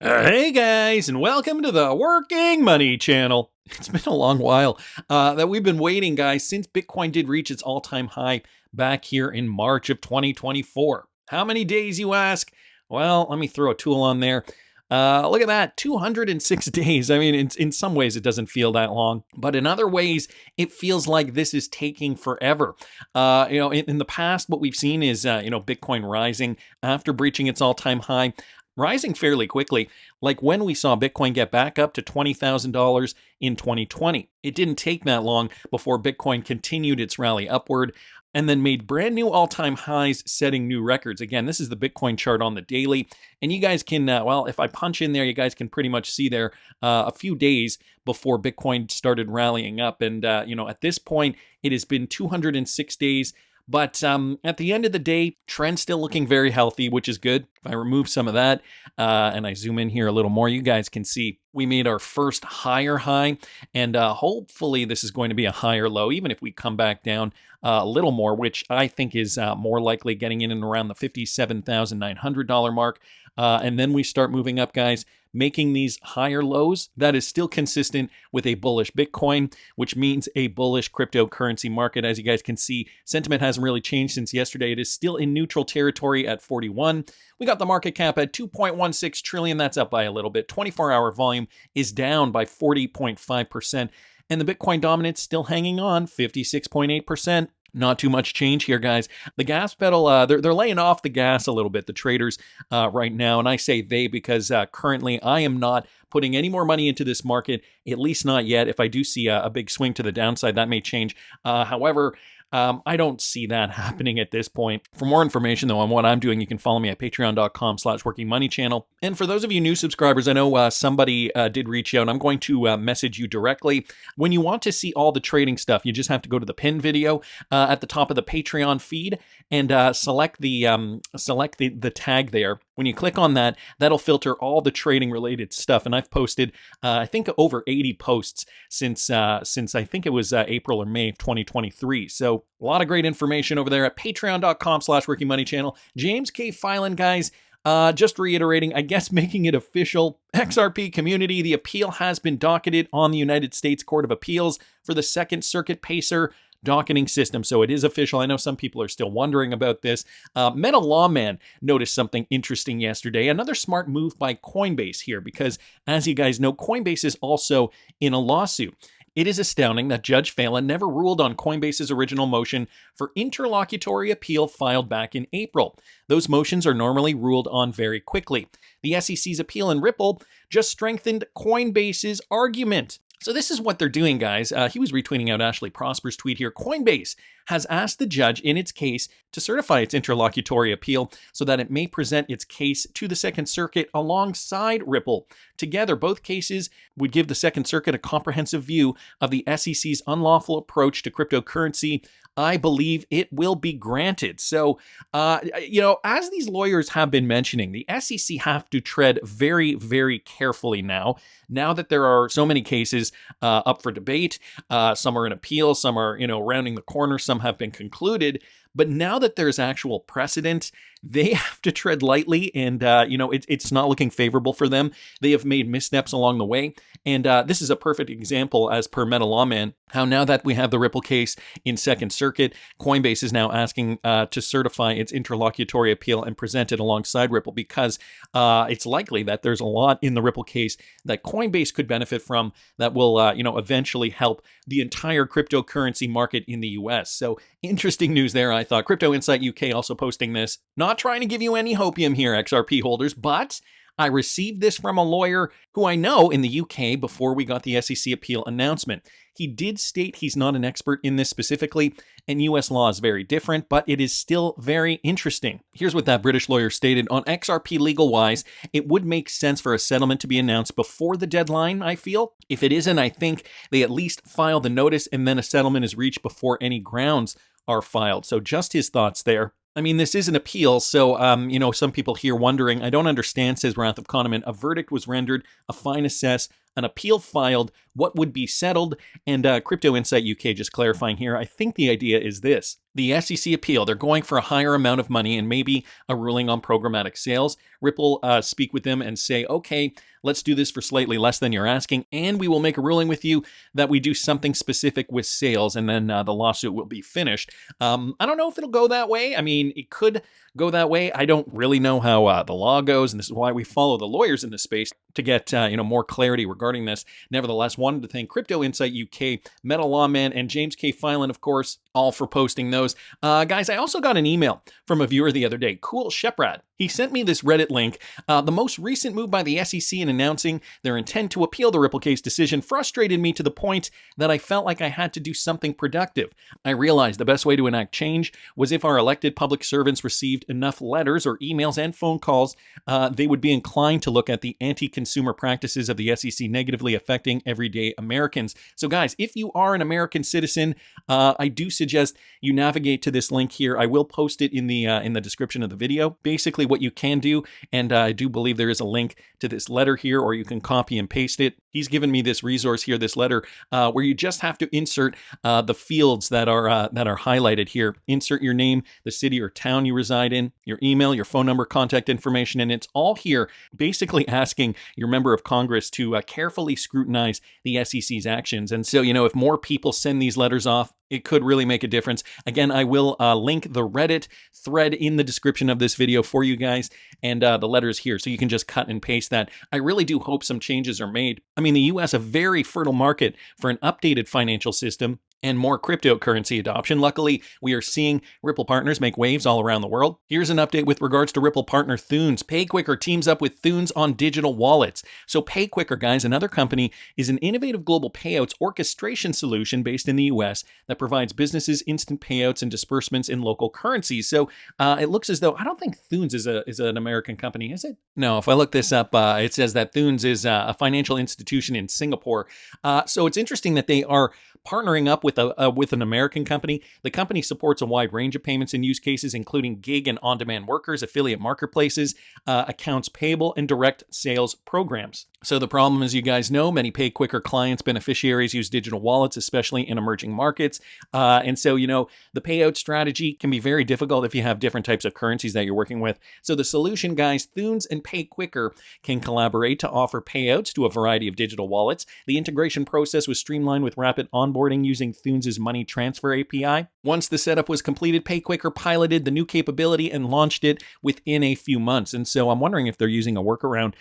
Hey guys, and welcome to the Working Money channel. It's been a long while that we've been waiting, guys, since Bitcoin did reach its all-time high back here in March of 2024. How many days, you ask? Well, let me throw a tool on there. Look at that, 206 days. I mean, in some ways, it doesn't feel that long, but in other ways, it feels like this is taking forever. In the past, what we've seen is, Bitcoin rising after breaching its all-time high, rising fairly quickly, like when we saw Bitcoin get back up to $20,000 in 2020. It didn't take that long before Bitcoin continued its rally upward and then made brand new all-time highs, setting new records. Again, this is the Bitcoin chart on the daily, and you guys can, if I punch in there, you guys can pretty much see there a few days before Bitcoin started rallying up. And, at this point, it has been 206 days. But at the end of the day, trend's still looking very healthy, which is good. If I remove some of that and I zoom in here a little more, you guys can see we made our first higher high. And hopefully this is going to be a higher low, even if we come back down a little more, which I think is more likely getting in and around the $57,900 mark. And then we start moving up, guys, making these higher lows. That is still consistent with a bullish Bitcoin, which means a bullish cryptocurrency market. As you guys can see, sentiment hasn't really changed since yesterday. It is still in neutral territory at 41. We got the market cap at 2.16 trillion. That's up by a little bit. 24-hour volume is down by 40.5%. And the Bitcoin dominance still hanging on, 56.8%. Not too much change here, guys. The gas pedal, they're laying off the gas a little bit, the traders right now. And I say they because currently I am not putting any more money into this market, at least not yet. If I do see a big swing to the downside, that may change. However, I don't see that happening at this point. For more information, though, on what I'm doing, you can follow me at patreon.com/workingmoneychannel. And for those of you new subscribers, I know somebody did reach out, and I'm going to message you directly. When you want to see all the trading stuff, you just have to go to the pinned video at the top of the Patreon feed and select the tag there. When you click on that, that'll filter all the trading related stuff. And I've posted, I think, over 80 posts since I think it was April or May of 2023. So a lot of great information over there at patreon.com/workingmoneychannel. James K. Filan, guys. Just reiterating, I guess making it official, XRP community, the appeal has been docketed on the United States Court of Appeals for the Second Circuit Pacer docketing system. So it is official. I know some people are still wondering about this. Meta Lawman noticed something interesting yesterday. Another smart move by Coinbase here, because as you guys know, Coinbase is also in a lawsuit. It is astounding that Judge Phelan never ruled on Coinbase's original motion for interlocutory appeal filed back in April. Those motions are normally ruled on very quickly. The SEC's appeal in Ripple just strengthened Coinbase's argument. So this is what they're doing, guys. He was retweeting out Ashley Prosper's tweet here. Coinbase has asked the judge in its case to certify its interlocutory appeal so that it may present its case to the Second Circuit alongside Ripple. Together, both cases would give the Second Circuit a comprehensive view of the SEC's unlawful approach to cryptocurrency. I believe it will be granted. So, as these lawyers have been mentioning, the SEC have to tread very, very carefully now that there are so many cases up for debate. Some are in appeal, some are, rounding the corner, some have been concluded. But now that there's actual precedent, they have to tread lightly, and it's not looking favorable for them. They have made missteps along the way, and this is a perfect example, as per Meta Lawman, how now that we have the Ripple case in Second Circuit, Coinbase is now asking to certify its interlocutory appeal and present it alongside Ripple, because it's likely that there's a lot in the Ripple case that Coinbase could benefit from that will, eventually help the entire cryptocurrency market in the US. So interesting news there, I thought. Crypto Insight UK also posting this. Not trying to give you any hopium here, XRP holders, but I received this from a lawyer who I know in the UK before we got the SEC appeal announcement. He did state he's not an expert in this specifically, and US law is very different, but it is still very interesting. Here's what that British lawyer stated. On XRP legal-wise, it would make sense for a settlement to be announced before the deadline, I feel. If it isn't, I think they at least file the notice and then a settlement is reached before any grounds are filed. So just his thoughts there. I mean, this is an appeal, so, some people here wondering, I don't understand, says Wrath of Kahneman. A verdict was rendered, a fine assessed, an appeal filed, what would be settled, and Crypto Insight UK just clarifying here, I think the idea is this. The SEC appeal, they're going for a higher amount of money and maybe a ruling on programmatic sales. Ripple speak with them and say, okay, let's do this for slightly less than you're asking, and we will make a ruling with you that we do something specific with sales, and then the lawsuit will be finished. I don't know if it'll go that way. I mean, it could go that way. I don't really know how the law goes, and this is why we follow the lawyers in this space to get more clarity regarding this. Nevertheless, wanted to thank Crypto Insight UK, Meta Lawman, and James K. Filan, of course, all for posting those. Guys, I also got an email from a viewer the other day, Cool Sheprad. He sent me this Reddit link. The most recent move by the SEC in announcing their intent to appeal the Ripple case decision frustrated me to the point that I felt like I had to do something productive. I realized the best way to enact change was if our elected public servants received enough letters or emails and phone calls, they would be inclined to look at the anti-consumer practices of the SEC negatively affecting everyday Americans. So guys, if you are an American citizen, I do suggest you navigate to this link here. I will post it in the description of the video. Basically what you can do, and I do believe there is a link to this letter here, or you can copy and paste it. He's given me this resource here, this letter, where you just have to insert the fields that are highlighted here. Insert your name, the city or town you reside in, your email, your phone number, contact information, and it's all here basically asking your member of Congress to carefully scrutinize the SEC's actions. And so, if more people send these letters off, it could really make a difference. Again, I will link the Reddit thread in the description of this video for you guys, and the letters here, so you can just cut and paste that. I really do hope some changes are made. I mean, the US, a very fertile market for an updated financial system and more cryptocurrency adoption. Luckily, we are seeing Ripple partners make waves all around the world. Here's an update with regards to Ripple partner Thunes. PayQuicker teams up with Thunes on digital wallets. So PayQuicker, guys, another company, is an innovative global payouts orchestration solution based in the US that provides businesses instant payouts and disbursements in local currencies. So it looks as though, I don't think Thunes is an American company, is it? No, if I look this up, it says that Thunes is a financial institution in Singapore. So it's interesting that they are partnering up with an American company. The company supports a wide range of payments and use cases, including gig and on-demand workers, affiliate marketplaces, accounts payable, and direct sales programs. So the problem, as you guys know, many PayQuicker clients, beneficiaries use digital wallets, especially in emerging markets. And so, the payout strategy can be very difficult if you have different types of currencies that you're working with. So the solution, guys, Thunes and PayQuicker can collaborate to offer payouts to a variety of digital wallets. The integration process was streamlined with rapid onboarding using Thunes' money transfer API. Once the setup was completed, PayQuicker piloted the new capability and launched it within a few months. And so I'm wondering if they're using a workaround,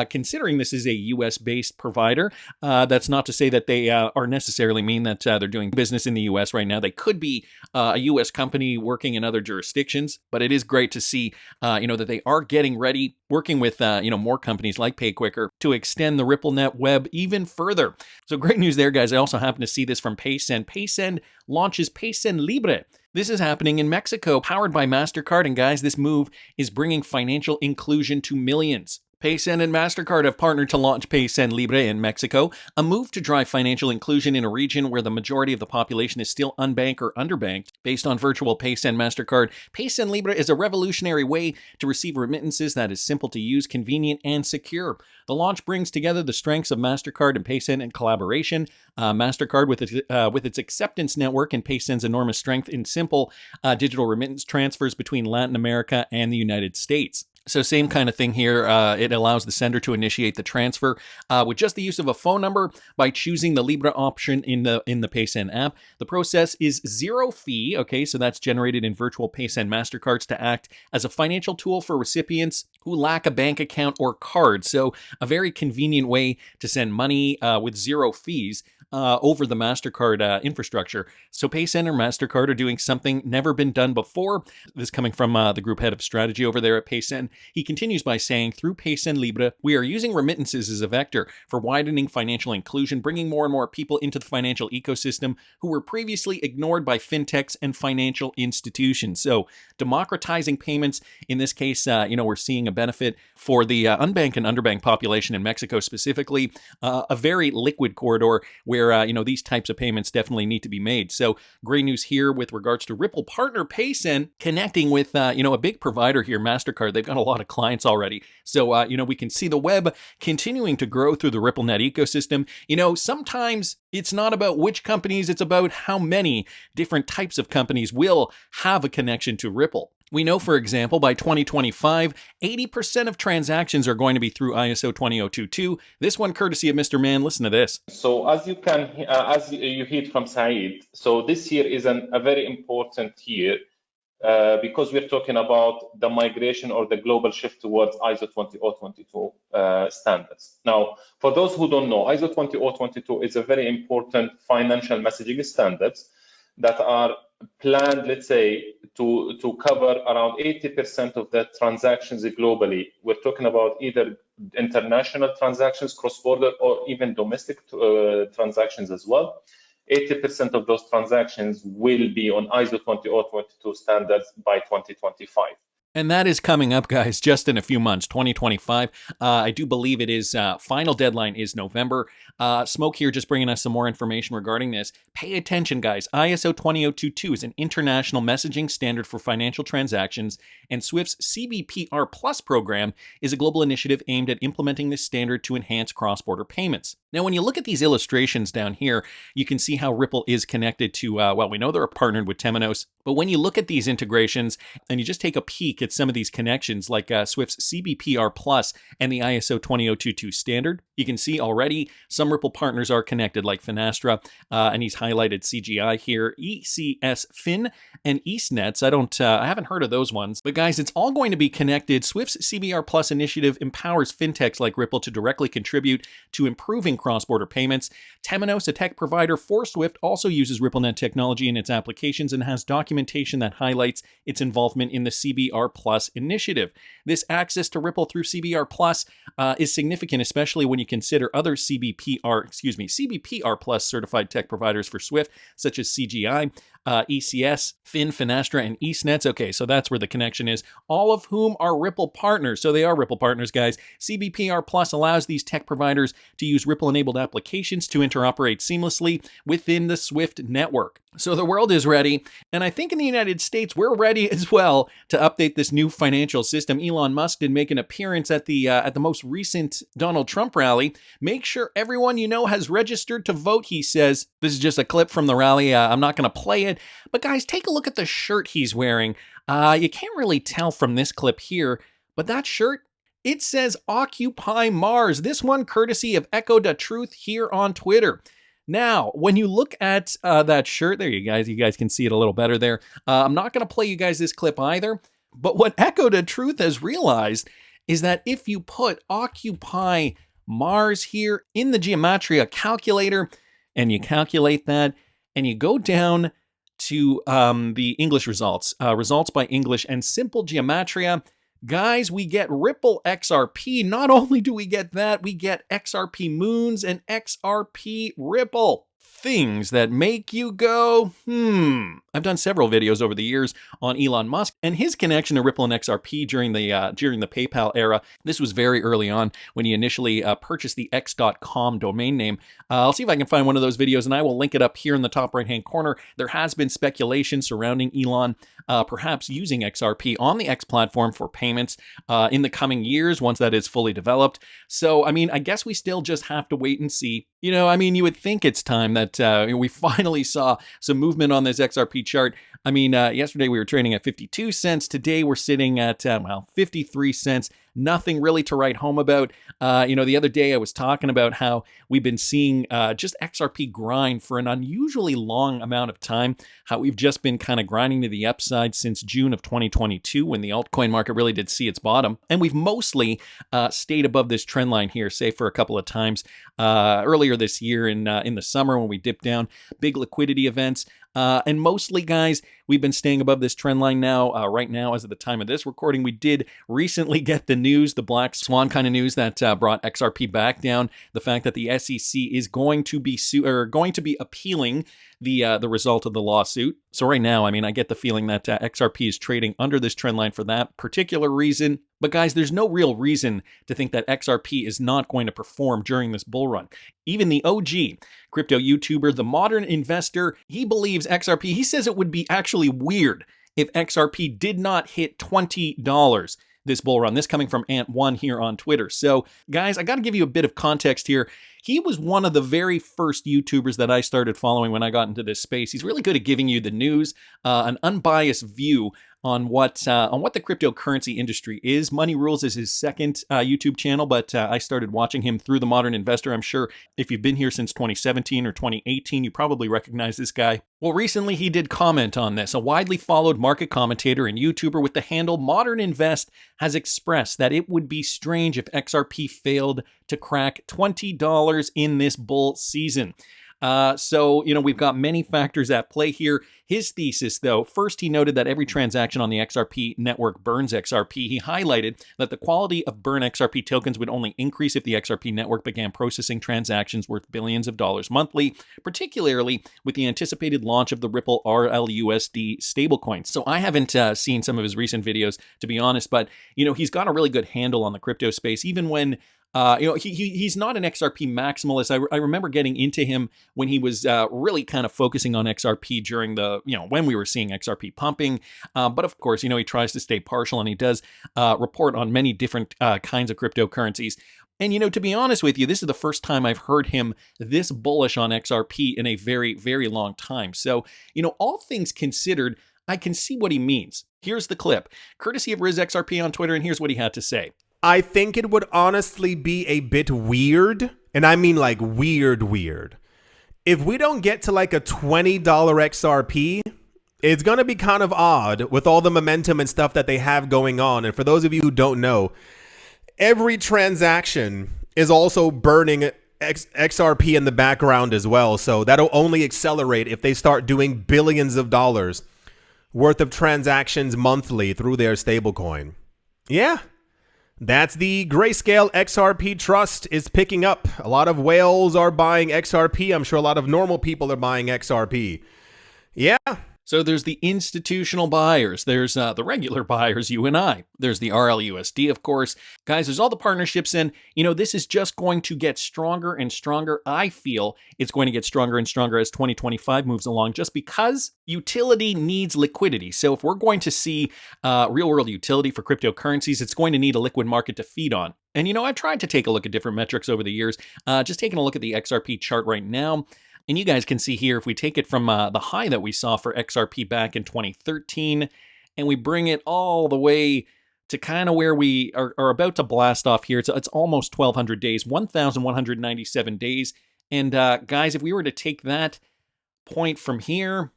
considering this is a US-based provider. That's not to say that they are necessarily mean that they're doing business in the US right now. They could be a US company working in other jurisdictions, but it is great to see, that they are getting ready, working with, more companies like PayQuicker to extend the RippleNet web even further. So great news there, guys. I also happen to see this from Paysend. Paysend launches Paysend Libre. This is happening in Mexico, powered by MasterCard. And guys, this move is bringing financial inclusion to millions. Paysend and MasterCard have partnered to launch Paysend Libre in Mexico, a move to drive financial inclusion in a region where the majority of the population is still unbanked or underbanked. Based on virtual Paysend MasterCard, Paysend Libre is a revolutionary way to receive remittances that is simple to use, convenient, and secure. The launch brings together the strengths of MasterCard and Paysend in collaboration. MasterCard with its acceptance network and Paysend's enormous strength in simple digital remittance transfers between Latin America and the United States. So same kind of thing here. It allows the sender to initiate the transfer with just the use of a phone number by choosing the Libre option in the Paysend app. The process is zero fee. Okay, so that's generated in virtual Paysend MasterCards to act as a financial tool for recipients who lack a bank account or card. So a very convenient way to send money with zero fees over the MasterCard infrastructure. So Paysend or MasterCard are doing something never been done before. This coming from the group head of strategy over there at Paysend. He continues by saying, through Paysend Libre, we are using remittances as a vector for widening financial inclusion, bringing more and more people into the financial ecosystem who were previously ignored by fintechs and financial institutions. So democratizing payments, in this case, we're seeing a benefit for the unbanked and underbanked population in Mexico specifically, a very liquid corridor where where, these types of payments definitely need to be made. So great news here with regards to Ripple partner PaySend connecting with, a big provider here, MasterCard. They've got a lot of clients already. So, we can see the web continuing to grow through the RippleNet ecosystem. Sometimes it's not about which companies, it's about how many different types of companies will have a connection to Ripple. We know, for example, by 2025, 80% of transactions are going to be through ISO 20022. This one courtesy of Mr. Mann. Listen to this. So as you heard from Saeed, so this year is a very important year because we're talking about the migration or the global shift towards ISO 20022 standards. Now, for those who don't know, ISO 20022 is a very important financial messaging standards that are planned, let's say, to cover around 80% of the transactions globally. We're talking about either international transactions, cross-border, or even domestic transactions as well. 80% of those transactions will be on ISO 20022 standards by 2025. And that is coming up, guys, just in a few months, 2025. I do believe it is, final deadline is November. Smoke here just bringing us some more information regarding this. Pay attention, guys. ISO 20022 is an international messaging standard for financial transactions, and Swift's CBPR Plus program is a global initiative aimed at implementing this standard to enhance cross-border payments. Now, when you look at these illustrations down here, you can see how Ripple is connected to, we know they're partnered with Temenos, but when you look at these integrations and you just take a peek at some of these connections like Swift's CBPR Plus and the ISO 20022 standard, you can see already some Ripple partners are connected like Finastra, and he's highlighted CGI here, ECS Fin, and EastNets. I haven't heard of those ones, but guys, it's all going to be connected. Swift's CBR Plus initiative empowers fintechs like Ripple to directly contribute to improving cross-border payments. Temenos, a tech provider for Swift, also uses RippleNet technology in its applications and has documentation that highlights its involvement in the CBR Plus initiative. This access to Ripple through CBR Plus is significant, especially when you consider other CBPR Plus certified tech providers for Swift, such as CGI, ECS, Finastra, and EastNets. Okay, so that's where the connection is, all of whom are Ripple partners. So they are Ripple partners, guys. CBPR Plus allows these tech providers to use Ripple-enabled applications to interoperate seamlessly within the Swift network. So the world is ready, and I think in the United States, we're ready as well to update this new financial system. Elon Musk did make an appearance at the most recent Donald Trump rally. Make sure everyone you know has registered to vote, he says. This is just a clip from the rally. I'm not going to play it, but guys, take a look at the shirt he's wearing. You can't really tell from this clip here, but that shirt, it says Occupy Mars. This one courtesy of Echo the Truth here on Twitter. Now, when you look at that shirt, there you guys can see it a little better there. I'm not going to play you guys this clip either, but what Echo the Truth has realized is that if you put Occupy Mars here in the Gematria calculator, and you calculate that, and you go down to the English results, results by English and simple Gematria, guys, we get Ripple XRP. Not only do we get that, we get XRP Moons and XRP Ripple. Things that make you go, I've done several videos over the years on Elon Musk and his connection to Ripple and XRP during the PayPal era. This was very early on when he initially purchased the x.com domain name. I'll see if I can find one of those videos, and I will link it up here in the top right-hand corner. There has been speculation surrounding Elon perhaps using XRP on the X platform for payments in the coming years once that is fully developed. So, I mean, I guess we still just have to wait and see. You would think it's time that we finally saw some movement on this XRP chart. Yesterday we were trading at 52 cents. Today we're sitting at, 53 cents. Nothing really to write home about. The other day I was talking about how we've been seeing just XRP grind for an unusually long amount of time, how we've just been kind of grinding to the upside since June of 2022 when the altcoin market really did see its bottom. And we've mostly stayed above this trend line here, save for a couple of times earlier this year in the summer when we dipped down, big liquidity events. And mostly, guys, we've been staying above this trend line now. Right now, as of the time of this recording, we did recently get the news, the black swan kind of news that brought XRP back down. The fact that the SEC is going to be appealing the result of the lawsuit. So right now, I mean, I get the feeling that XRP is trading under this trend line for that particular reason. But guys, there's no real reason to think that XRP is not going to perform during this bull run. Even the OG crypto YouTuber, the modern investor, he believes XRP. He says it would be actually weird if XRP did not hit $20 this bull run. This coming from Ant1 here on Twitter. So guys, I got to give you a bit of context here. He was one of the very first YouTubers that I started following when I got into this space. He's really good at giving you the news, an unbiased view on what the cryptocurrency industry is. Money Rules is his second YouTube channel, but I started watching him through The Modern Investor. I'm sure if you've been here since 2017 or 2018, you probably recognize this guy. Well, recently he did comment on this. A widely followed market commentator and YouTuber with the handle Modern Invest has expressed that it would be strange if XRP failed to crack $20 in this bull season. So, we've got many factors at play here. His thesis, though, first he noted that every transaction on the XRP network burns XRP. He highlighted that the quality of burn XRP tokens would only increase if the XRP network began processing transactions worth billions of dollars monthly, particularly with the anticipated launch of the Ripple RLUSD stablecoin. So I haven't seen some of his recent videos, to be honest, but, he's got a really good handle on the crypto space, even when he's not an XRP maximalist. I remember getting into him when he was really kind of focusing on XRP during the, when we were seeing XRP pumping. But of course, he tries to stay partial, and he does report on many different kinds of cryptocurrencies. And, to be honest with you, this is the first time I've heard him this bullish on XRP in a very, very long time. So, all things considered, I can see what he means. Here's the clip, courtesy of RizXRP on Twitter, and here's what he had to say. I think it would honestly be a bit weird, and I mean like weird. If we don't get to like a $20 XRP, it's going to be kind of odd with all the momentum and stuff that they have going on. And for those of you who don't know, every transaction is also burning XRP in the background as well. So that'll only accelerate if they start doing billions of dollars worth of transactions monthly through their stablecoin. Yeah. That's the Grayscale XRP Trust is picking up. A lot of whales are buying XRP. I'm sure a lot of normal people are buying XRP. Yeah. So there's the institutional buyers. There's the regular buyers, you and I. There's the RLUSD, of course. Guys, there's all the partnerships, and, this is just going to get stronger and stronger. I feel it's going to get stronger and stronger as 2025 moves along, just because utility needs liquidity. So if we're going to see real-world utility for cryptocurrencies, it's going to need a liquid market to feed on. And, I've tried to take a look at different metrics over the years, just taking a look at the XRP chart right now. And you guys can see here, if we take it from the high that we saw for XRP back in 2013, and we bring it all the way to kind of where we are about to blast off here. It's almost 1,200 days, 1,197 days. And guys, if we were to take that point from here,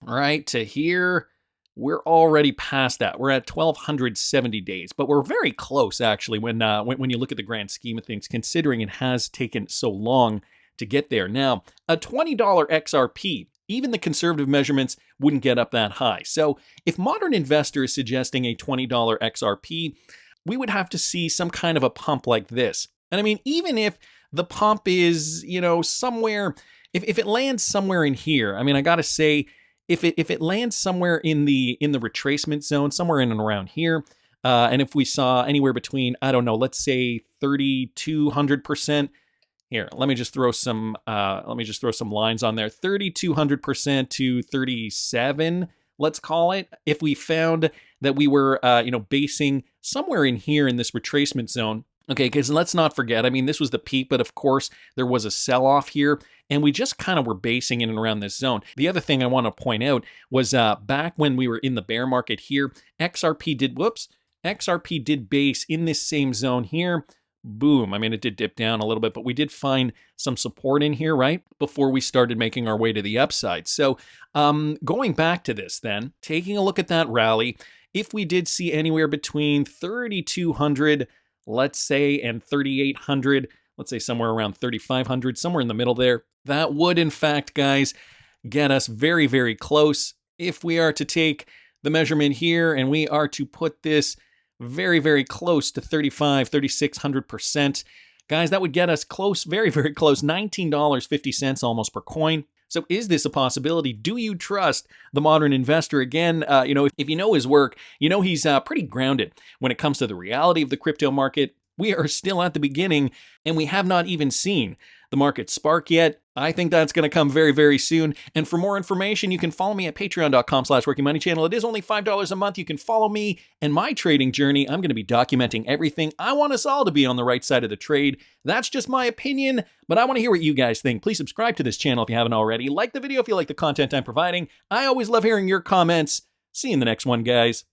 right, to here, we're already past that. We're at 1,270 days, but we're very close, actually, when you look at the grand scheme of things, considering it has taken so long to get there. Now, a $20 XRP, even the conservative measurements wouldn't get up that high. So if Modern Investor is suggesting a $20 XRP, we would have to see some kind of a pump like this. And I mean, even if the pump is, somewhere, if it lands somewhere in here, I mean, I got to say, if it lands somewhere in the retracement zone, somewhere in and around here, and if we saw anywhere between, I don't know, let's say 3,200%. Here, let me just throw some lines on there. 3,200% to 37, let's call it. If we found that we were, basing somewhere in here in this retracement zone. Okay, because let's not forget, I mean, this was the peak, but of course there was a sell-off here, and we just kind of were basing in and around this zone. The other thing I want to point out was back when we were in the bear market here, XRP did base in this same zone here. Boom. I mean, it did dip down a little bit, but we did find some support in here, right? Before we started making our way to the upside. So going back to this then, taking a look at that rally, if we did see anywhere between 3,200, let's say, and 3,800, let's say somewhere around 3,500, somewhere in the middle there, that would, in fact, guys, get us very, very close. if we are to take the measurement here and we are to put this very, very close to 3,600%, guys, that would get us close, very, very close, $19.50 almost per coin. So is this a possibility? Do you trust the modern investor? Again, if you know his work, you know he's pretty grounded when it comes to the reality of the crypto market. We are still at the beginning, and we have not even seen the market spark yet. I think that's going to come very, very soon. And for more information, you can follow me at patreon.com/workingmoneychannel. It is only $5 a month. You can follow me and my trading journey. I'm going to be documenting everything. I want us all to be on the right side of the trade. That's just my opinion, but I want to hear what you guys think. Please subscribe to this channel if you haven't already. Like the video if you like the content I'm providing. I always love hearing your comments. See you in the next one, guys.